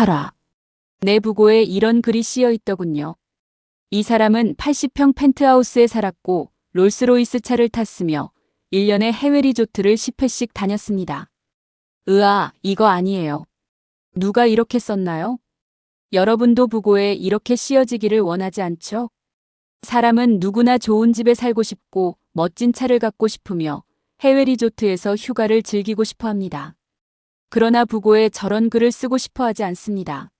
팔아. 내 부고에 이런 글이 씌어 있더군요. 이 사람은 80평 펜트하우스에 살았고 롤스로이스 차를 탔으며 1년에 해외 리조트를 10회씩 다녔습니다. 으아, 이거 아니에요. 누가 이렇게 썼나요? 여러분도 부고에 이렇게 씌어지기를 원하지 않죠? 사람은 누구나 좋은 집에 살고 싶고 멋진 차를 갖고 싶으며 해외 리조트에서 휴가를 즐기고 싶어 합니다. 그러나 부고에 저런 글을 쓰고 싶어 하지 않습니다.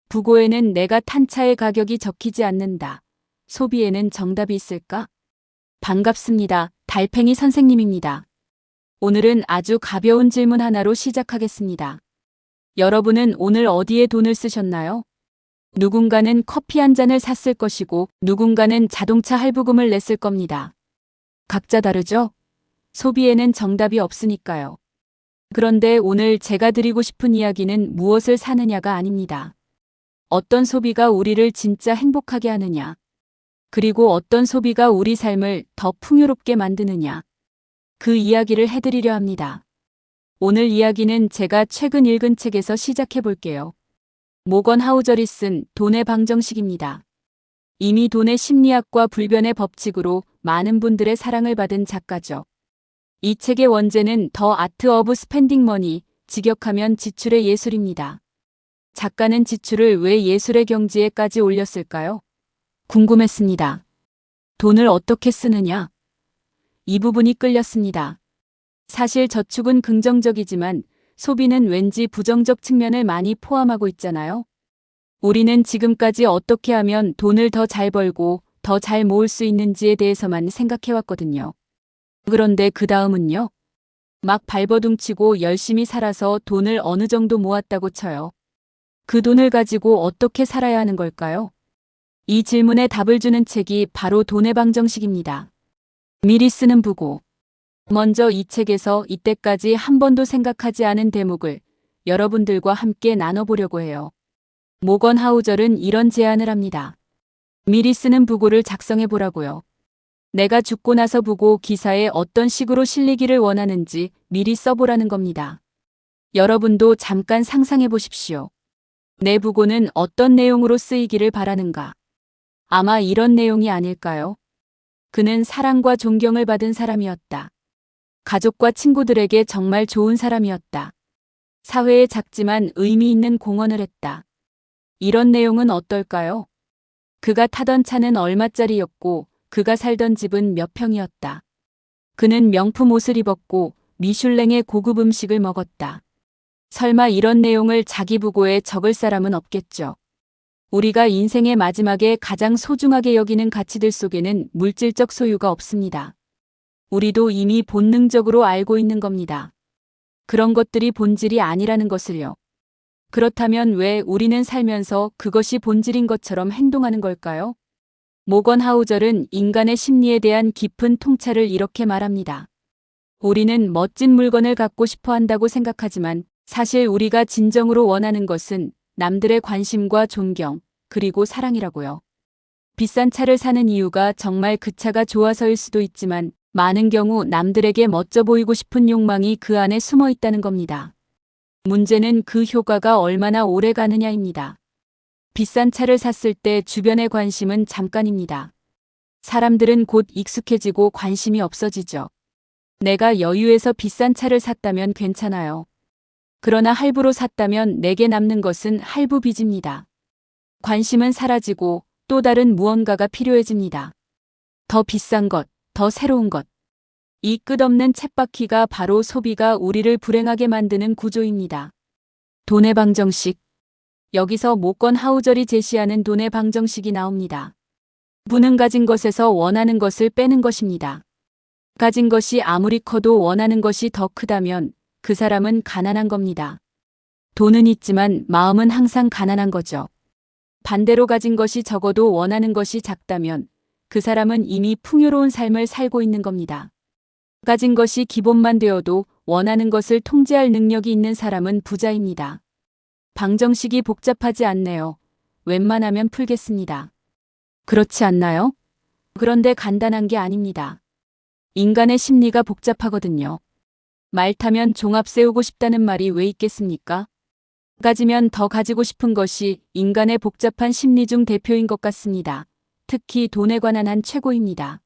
부고에는 내가 탄 차의 가격이 적히지 않는다. 소비에는 정답이 있을까? 반갑습니다. 달팽이 선생님입니다. 오늘은 아주 가벼운 질문 하나로 시작하겠습니다. 여러분은 오늘 어디에 돈을 쓰셨나요? 누군가는 커피 한 잔을 샀을 것이고 누군가는 자동차 할부금을 냈을 겁니다. 각자 다르죠? 소비에는 정답이 없으니까요. 그런데 오늘 제가 드리고 싶은 이야기는 무엇을 사느냐가 아닙니다. 어떤 소비가 우리를 진짜 행복하게 하느냐, 그리고 어떤 소비가 우리 삶을 더 풍요롭게 만드느냐, 그 이야기를 해드리려 합니다. 오늘 이야기는 제가 최근 읽은 책에서 시작해 볼게요. 모건 하우저리 쓴 돈의 방정식입니다. 이미 돈의 심리학과 불변의 법칙으로 많은 분들의 사랑을 받은 작가죠. 이 책의 원제는 더 아트 오브 스펜딩 머니, 직역하면 지출의 예술입니다. 작가는 지출을 왜 예술의 경지에까지 올렸을까요? 궁금했습니다. 돈을 어떻게 쓰느냐? 이 부분이 끌렸습니다. 사실 저축은 긍정적이지만 소비는 왠지 부정적 측면을 많이 포함하고 있잖아요. 우리는 지금까지 어떻게 하면 돈을 더 잘 벌고 더 잘 모을 수 있는지에 대해서만 생각해왔거든요. 그런데 그 다음은요? 막 발버둥치고 열심히 살아서 돈을 어느 정도 모았다고 쳐요. 그 돈을 가지고 어떻게 살아야 하는 걸까요? 이 질문에 답을 주는 책이 바로 돈의 방정식입니다. 미리 쓰는 부고. 먼저 이 책에서 이때까지 한 번도 생각하지 않은 대목을 여러분들과 함께 나눠보려고 해요. 모건 하우절은 이런 제안을 합니다. 미리 쓰는 부고를 작성해 보라고요. 내가 죽고 나서 부고 기사에 어떤 식으로 실리기를 원하는지 미리 써보라는 겁니다. 여러분도 잠깐 상상해 보십시오. 내 부고는 어떤 내용으로 쓰이기를 바라는가? 아마 이런 내용이 아닐까요? 그는 사랑과 존경을 받은 사람이었다. 가족과 친구들에게 정말 좋은 사람이었다. 사회에 작지만 의미 있는 공헌을 했다. 이런 내용은 어떨까요? 그가 타던 차는 얼마짜리였고 그가 살던 집은 몇 평이었다. 그는 명품 옷을 입었고 미슐랭의 고급 음식을 먹었다. 설마 이런 내용을 자기 부고에 적을 사람은 없겠죠. 우리가 인생의 마지막에 가장 소중하게 여기는 가치들 속에는 물질적 소유가 없습니다. 우리도 이미 본능적으로 알고 있는 겁니다. 그런 것들이 본질이 아니라는 것을요. 그렇다면 왜 우리는 살면서 그것이 본질인 것처럼 행동하는 걸까요? 모건 하우절은 인간의 심리에 대한 깊은 통찰을 이렇게 말합니다. 우리는 멋진 물건을 갖고 싶어 한다고 생각하지만 사실 우리가 진정으로 원하는 것은 남들의 관심과 존경, 그리고 사랑이라고요. 비싼 차를 사는 이유가 정말 그 차가 좋아서일 수도 있지만 많은 경우 남들에게 멋져 보이고 싶은 욕망이 그 안에 숨어 있다는 겁니다. 문제는 그 효과가 얼마나 오래 가느냐입니다. 비싼 차를 샀을 때 주변의 관심은 잠깐입니다. 사람들은 곧 익숙해지고 관심이 없어지죠. 내가 여유해서 비싼 차를 샀다면 괜찮아요. 그러나 할부로 샀다면 내게 남는 것은 할부 빚입니다. 관심은 사라지고 또 다른 무언가가 필요해집니다. 더 비싼 것, 더 새로운 것. 이 끝없는 쳇바퀴가 바로 소비가 우리를 불행하게 만드는 구조입니다. 돈의 방정식. 여기서 모건 하우절이 제시하는 돈의 방정식이 나옵니다. 부는 가진 것에서 원하는 것을 빼는 것입니다. 가진 것이 아무리 커도 원하는 것이 더 크다면 그 사람은 가난한 겁니다. 돈은 있지만 마음은 항상 가난한 거죠. 반대로 가진 것이 적어도 원하는 것이 작다면 그 사람은 이미 풍요로운 삶을 살고 있는 겁니다. 가진 것이 기본만 되어도 원하는 것을 통제할 능력이 있는 사람은 부자입니다. 방정식이 복잡하지 않네요. 웬만하면 풀겠습니다. 그렇지 않나요? 그런데 간단한 게 아닙니다. 인간의 심리가 복잡하거든요. 말 타면 종합 세우고 싶다는 말이 왜 있겠습니까? 가지면 더 가지고 싶은 것이 인간의 복잡한 심리 중 대표인 것 같습니다. 특히 돈에 관한 한 최고입니다.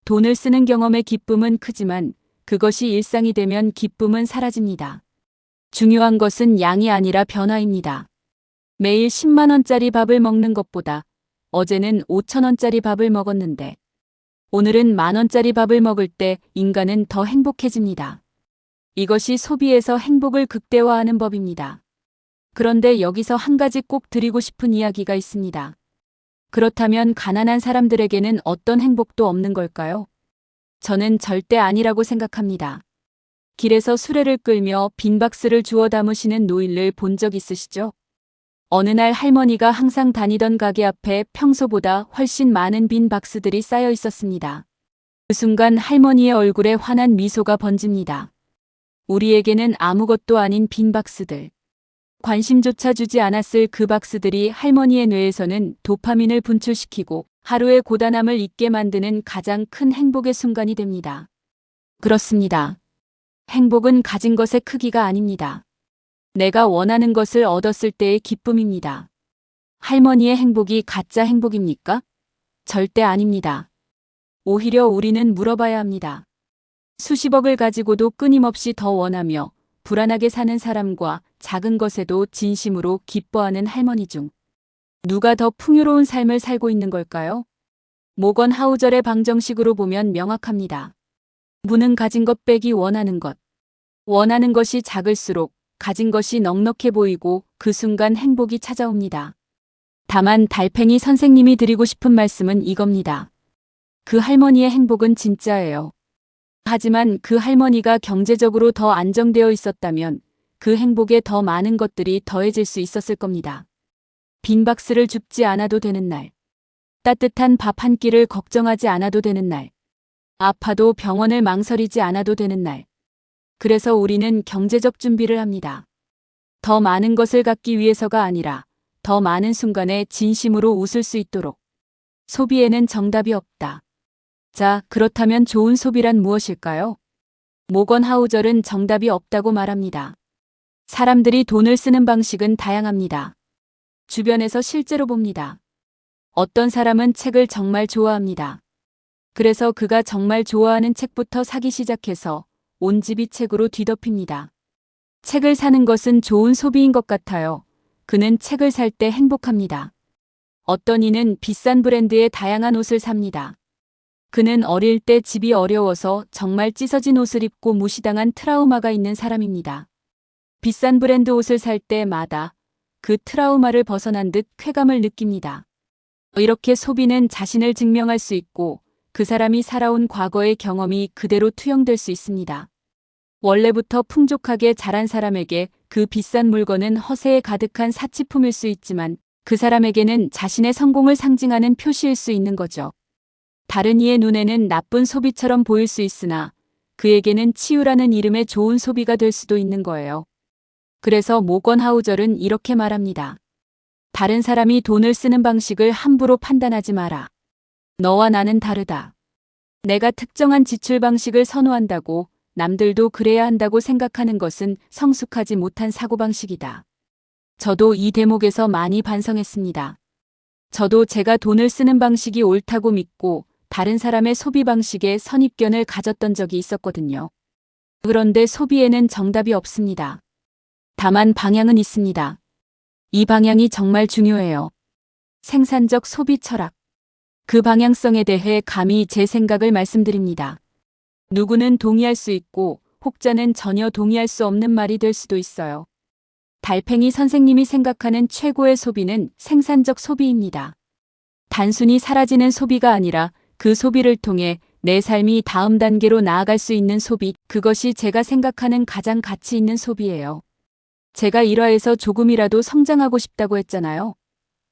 돈을 쓰는 경험의 기쁨은 크지만 그것이 일상이 되면 기쁨은 사라집니다. 중요한 것은 양이 아니라 변화입니다. 매일 10만 원짜리 밥을 먹는 것보다 어제는 5천 원짜리 밥을 먹었는데 오늘은 1만 원짜리 밥을 먹을 때 인간은 더 행복해집니다. 이것이 소비에서 행복을 극대화하는 법입니다. 그런데 여기서 한 가지 꼭 드리고 싶은 이야기가 있습니다. 그렇다면 가난한 사람들에게는 어떤 행복도 없는 걸까요? 저는 절대 아니라고 생각합니다. 길에서 수레를 끌며 빈 박스를 주워 담으시는 노인을 본 적 있으시죠? 어느 날 할머니가 항상 다니던 가게 앞에 평소보다 훨씬 많은 빈 박스들이 쌓여 있었습니다. 그 순간 할머니의 얼굴에 환한 미소가 번집니다. 우리에게는 아무것도 아닌 빈 박스들. 관심조차 주지 않았을 그 박스들이 할머니의 뇌에서는 도파민을 분출시키고 하루의 고단함을 잊게 만드는 가장 큰 행복의 순간이 됩니다. 그렇습니다. 행복은 가진 것의 크기가 아닙니다. 내가 원하는 것을 얻었을 때의 기쁨입니다. 할머니의 행복이 가짜 행복입니까? 절대 아닙니다. 오히려 우리는 물어봐야 합니다. 수십억을 가지고도 끊임없이 더 원하며 불안하게 사는 사람과 작은 것에도 진심으로 기뻐하는 할머니 중 누가 더 풍요로운 삶을 살고 있는 걸까요? 모건 하우절의 방정식으로 보면 명확합니다. 무는 가진 것 빼기 원하는 것. 원하는 것이 작을수록 가진 것이 넉넉해 보이고 그 순간 행복이 찾아옵니다. 다만 달팽이 선생님이 드리고 싶은 말씀은 이겁니다. 그 할머니의 행복은 진짜예요. 하지만 그 할머니가 경제적으로 더 안정되어 있었다면 그 행복에 더 많은 것들이 더해질 수 있었을 겁니다. 빈 박스를 줍지 않아도 되는 날. 따뜻한 밥 한 끼를 걱정하지 않아도 되는 날. 아파도 병원을 망설이지 않아도 되는 날. 그래서 우리는 경제적 준비를 합니다. 더 많은 것을 갖기 위해서가 아니라 더 많은 순간에 진심으로 웃을 수 있도록. 소비에는 정답이 없다. 자, 그렇다면 좋은 소비란 무엇일까요? 모건 하우절은 정답이 없다고 말합니다. 사람들이 돈을 쓰는 방식은 다양합니다. 주변에서 실제로 봅니다. 어떤 사람은 책을 정말 좋아합니다. 그래서 그가 정말 좋아하는 책부터 사기 시작해서 온 집이 책으로 뒤덮입니다. 책을 사는 것은 좋은 소비인 것 같아요. 그는 책을 살 때 행복합니다. 어떤 이는 비싼 브랜드의 다양한 옷을 삽니다. 그는 어릴 때 집이 어려워서 정말 찢어진 옷을 입고 무시당한 트라우마가 있는 사람입니다. 비싼 브랜드 옷을 살 때마다 그 트라우마를 벗어난 듯 쾌감을 느낍니다. 이렇게 소비는 자신을 증명할 수 있고 그 사람이 살아온 과거의 경험이 그대로 투영될 수 있습니다. 원래부터 풍족하게 자란 사람에게 그 비싼 물건은 허세에 가득한 사치품일 수 있지만 그 사람에게는 자신의 성공을 상징하는 표시일 수 있는 거죠. 다른 이의 눈에는 나쁜 소비처럼 보일 수 있으나 그에게는 치유라는 이름의 좋은 소비가 될 수도 있는 거예요. 그래서 모건 하우절은 이렇게 말합니다. 다른 사람이 돈을 쓰는 방식을 함부로 판단하지 마라. 너와 나는 다르다. 내가 특정한 지출 방식을 선호한다고 남들도 그래야 한다고 생각하는 것은 성숙하지 못한 사고방식이다. 저도 이 대목에서 많이 반성했습니다. 저도 제가 돈을 쓰는 방식이 옳다고 믿고 다른 사람의 소비 방식에 선입견을 가졌던 적이 있었거든요. 그런데 소비에는 정답이 없습니다. 다만 방향은 있습니다. 이 방향이 정말 중요해요. 생산적 소비 철학. 그 방향성에 대해 감히 제 생각을 말씀드립니다. 누구는 동의할 수 있고 혹자는 전혀 동의할 수 없는 말이 될 수도 있어요. 달팽이 선생님이 생각하는 최고의 소비는 생산적 소비입니다. 단순히 사라지는 소비가 아니라 그 소비를 통해 내 삶이 다음 단계로 나아갈 수 있는 소비, 그것이 제가 생각하는 가장 가치 있는 소비예요. 제가 1화에서 조금이라도 성장하고 싶다고 했잖아요.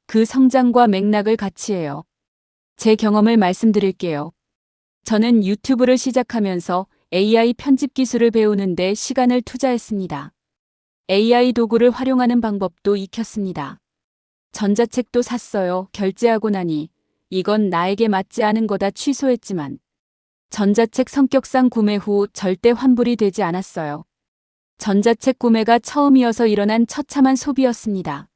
그 성장과 맥락을 같이 해요. 제 경험을 말씀드릴게요. 저는 유튜브를 시작하면서 AI 편집 기술을 배우는데 시간을 투자했습니다. AI 도구를 활용하는 방법도 익혔습니다. 전자책도 샀어요. 결제하고 나니 이건 나에게 맞지 않은 거다 취소했지만 전자책 성격상 구매 후 절대 환불이 되지 않았어요. 전자책 구매가 처음이어서 일어난 처참한 소비였습니다.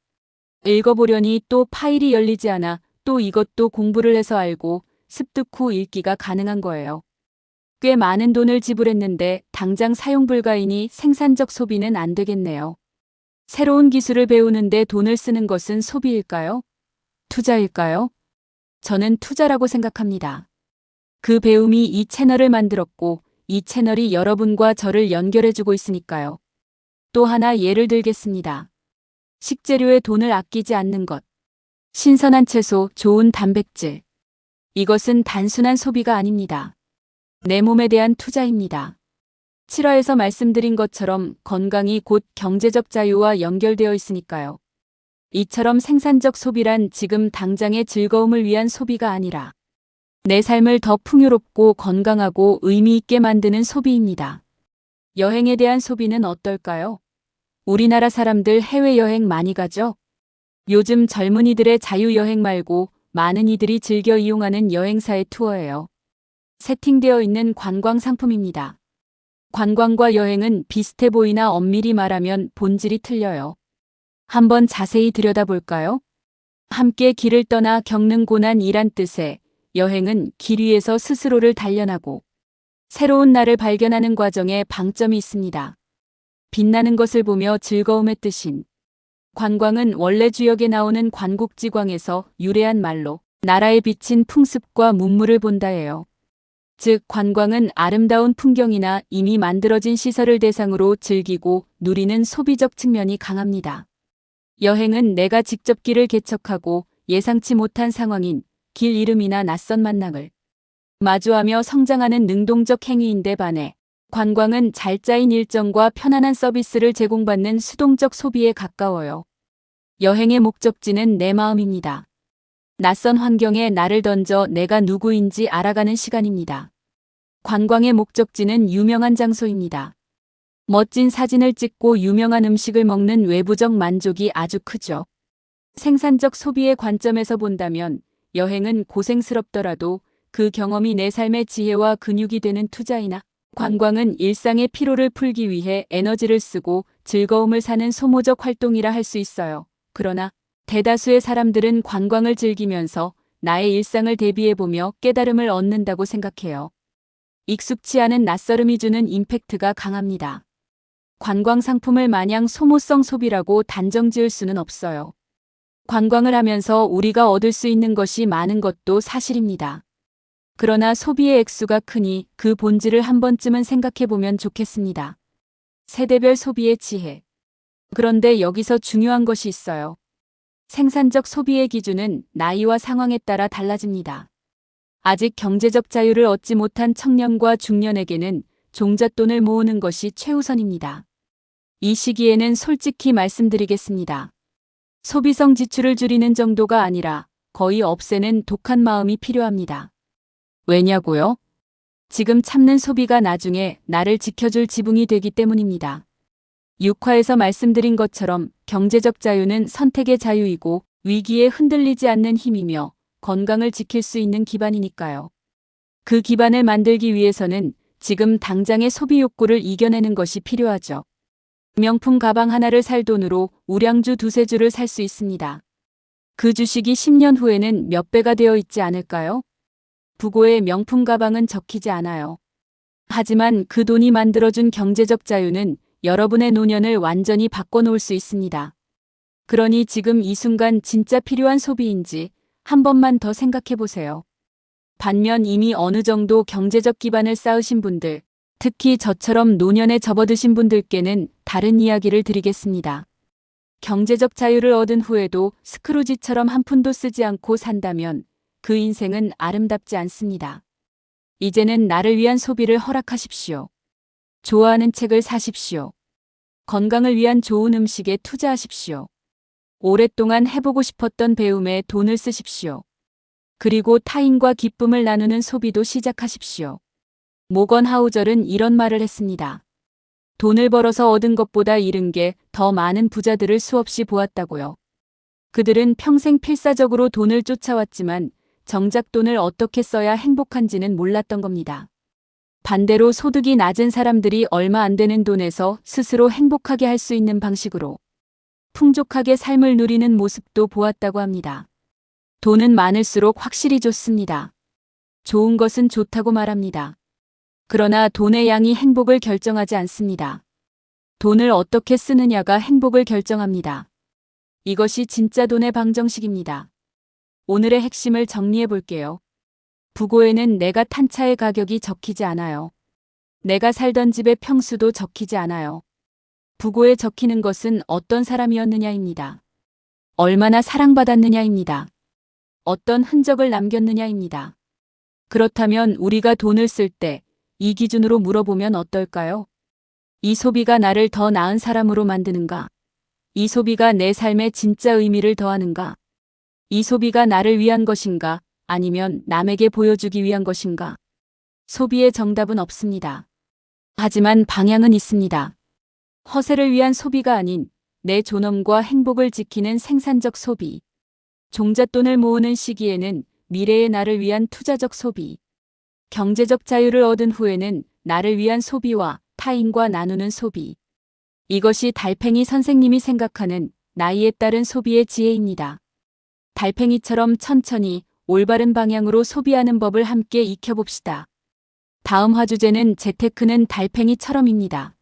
읽어보려니 또 파일이 열리지 않아 또 이것도 공부를 해서 알고 습득 후 읽기가 가능한 거예요. 꽤 많은 돈을 지불했는데 당장 사용 불가이니 생산적 소비는 안 되겠네요. 새로운 기술을 배우는데 돈을 쓰는 것은 소비일까요? 투자일까요? 저는 투자라고 생각합니다. 그 배움이 이 채널을 만들었고 이 채널이 여러분과 저를 연결해주고 있으니까요. 또 하나 예를 들겠습니다. 식재료에 돈을 아끼지 않는 것. 신선한 채소, 좋은 단백질. 이것은 단순한 소비가 아닙니다. 내 몸에 대한 투자입니다. 7화에서 말씀드린 것처럼 건강이 곧 경제적 자유와 연결되어 있으니까요. 이처럼 생산적 소비란 지금 당장의 즐거움을 위한 소비가 아니라 내 삶을 더 풍요롭고 건강하고 의미 있게 만드는 소비입니다. 여행에 대한 소비는 어떨까요? 우리나라 사람들 해외여행 많이 가죠? 요즘 젊은이들의 자유여행 말고 많은 이들이 즐겨 이용하는 여행사의 투어예요. 세팅되어 있는 관광 상품입니다. 관광과 여행은 비슷해 보이나 엄밀히 말하면 본질이 틀려요. 한번 자세히 들여다볼까요? 함께 길을 떠나 겪는 고난이란 뜻의 여행은 길 위에서 스스로를 단련하고 새로운 나를 발견하는 과정에 방점이 있습니다. 빛나는 것을 보며 즐거움의 뜻인 관광은 원래 주역에 나오는 관국지광에서 유래한 말로 나라에 비친 풍습과 문물을 본다예요. 즉 관광은 아름다운 풍경이나 이미 만들어진 시설을 대상으로 즐기고 누리는 소비적 측면이 강합니다. 여행은 내가 직접 길을 개척하고 예상치 못한 상황인 길 잃음이나 낯선 만남을 마주하며 성장하는 능동적 행위인데 반해 관광은 잘 짜인 일정과 편안한 서비스를 제공받는 수동적 소비에 가까워요. 여행의 목적지는 내 마음입니다. 낯선 환경에 나를 던져 내가 누구인지 알아가는 시간입니다. 관광의 목적지는 유명한 장소입니다. 멋진 사진을 찍고 유명한 음식을 먹는 외부적 만족이 아주 크죠. 생산적 소비의 관점에서 본다면 여행은 고생스럽더라도 그 경험이 내 삶의 지혜와 근육이 되는 투자이나 관광은 일상의 피로를 풀기 위해 에너지를 쓰고 즐거움을 사는 소모적 활동이라 할 수 있어요. 그러나 대다수의 사람들은 관광을 즐기면서 나의 일상을 대비해보며 깨달음을 얻는다고 생각해요. 익숙치 않은 낯설음이 주는 임팩트가 강합니다. 관광 상품을 마냥 소모성 소비라고 단정 지을 수는 없어요. 관광을 하면서 우리가 얻을 수 있는 것이 많은 것도 사실입니다. 그러나 소비의 액수가 크니 그 본질을 한 번쯤은 생각해보면 좋겠습니다. 세대별 소비의 지혜. 그런데 여기서 중요한 것이 있어요. 생산적 소비의 기준은 나이와 상황에 따라 달라집니다. 아직 경제적 자유를 얻지 못한 청년과 중년에게는 종잣돈을 모으는 것이 최우선입니다. 이 시기에는 솔직히 말씀드리겠습니다. 소비성 지출을 줄이는 정도가 아니라 거의 없애는 독한 마음이 필요합니다. 왜냐고요? 지금 참는 소비가 나중에 나를 지켜줄 지붕이 되기 때문입니다. 6화에서 말씀드린 것처럼 경제적 자유는 선택의 자유이고 위기에 흔들리지 않는 힘이며 건강을 지킬 수 있는 기반이니까요. 그 기반을 만들기 위해서는 지금 당장의 소비 욕구를 이겨내는 것이 필요하죠. 명품 가방 하나를 살 돈으로 우량주 두세 주를 살 수 있습니다. 그 주식이 10년 후에는 몇 배가 되어 있지 않을까요? 부고의 명품 가방은 적히지 않아요. 하지만 그 돈이 만들어준 경제적 자유는 여러분의 노년을 완전히 바꿔놓을 수 있습니다. 그러니 지금 이 순간 진짜 필요한 소비인지 한 번만 더 생각해 보세요. 반면 이미 어느 정도 경제적 기반을 쌓으신 분들, 특히 저처럼 노년에 접어드신 분들께는 다른 이야기를 드리겠습니다. 경제적 자유를 얻은 후에도 스크루지처럼 한 푼도 쓰지 않고 산다면 그 인생은 아름답지 않습니다. 이제는 나를 위한 소비를 허락하십시오. 좋아하는 책을 사십시오. 건강을 위한 좋은 음식에 투자하십시오. 오랫동안 해보고 싶었던 배움에 돈을 쓰십시오. 그리고 타인과 기쁨을 나누는 소비도 시작하십시오. 모건 하우절은 이런 말을 했습니다. 돈을 벌어서 얻은 것보다 잃은 게 더 많은 부자들을 수없이 보았다고요. 그들은 평생 필사적으로 돈을 쫓아왔지만 정작 돈을 어떻게 써야 행복한지는 몰랐던 겁니다. 반대로 소득이 낮은 사람들이 얼마 안 되는 돈에서 스스로 행복하게 할 수 있는 방식으로 풍족하게 삶을 누리는 모습도 보았다고 합니다. 돈은 많을수록 확실히 좋습니다. 좋은 것은 좋다고 말합니다. 그러나 돈의 양이 행복을 결정하지 않습니다. 돈을 어떻게 쓰느냐가 행복을 결정합니다. 이것이 진짜 돈의 방정식입니다. 오늘의 핵심을 정리해 볼게요. 부고에는 내가 탄 차의 가격이 적히지 않아요. 내가 살던 집의 평수도 적히지 않아요. 부고에 적히는 것은 어떤 사람이었느냐입니다. 얼마나 사랑받았느냐입니다. 어떤 흔적을 남겼느냐입니다. 그렇다면 우리가 돈을 쓸 때 이 기준으로 물어보면 어떨까요? 이 소비가 나를 더 나은 사람으로 만드는가? 이 소비가 내 삶에 진짜 의미를 더하는가? 이 소비가 나를 위한 것인가? 아니면 남에게 보여주기 위한 것인가? 소비의 정답은 없습니다. 하지만 방향은 있습니다. 허세를 위한 소비가 아닌 내 존엄과 행복을 지키는 생산적 소비. 종잣돈을 모으는 시기에는 미래의 나를 위한 투자적 소비. 경제적 자유를 얻은 후에는 나를 위한 소비와 타인과 나누는 소비. 이것이 달팽이 선생님이 생각하는 나이에 따른 소비의 지혜입니다. 달팽이처럼 천천히 올바른 방향으로 소비하는 법을 함께 익혀봅시다. 다음 화주제는 재테크는 달팽이처럼입니다.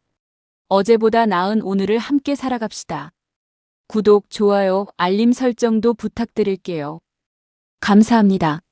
어제보다 나은 오늘을 함께 살아갑시다. 구독, 좋아요, 알림 설정도 부탁드릴게요. 감사합니다.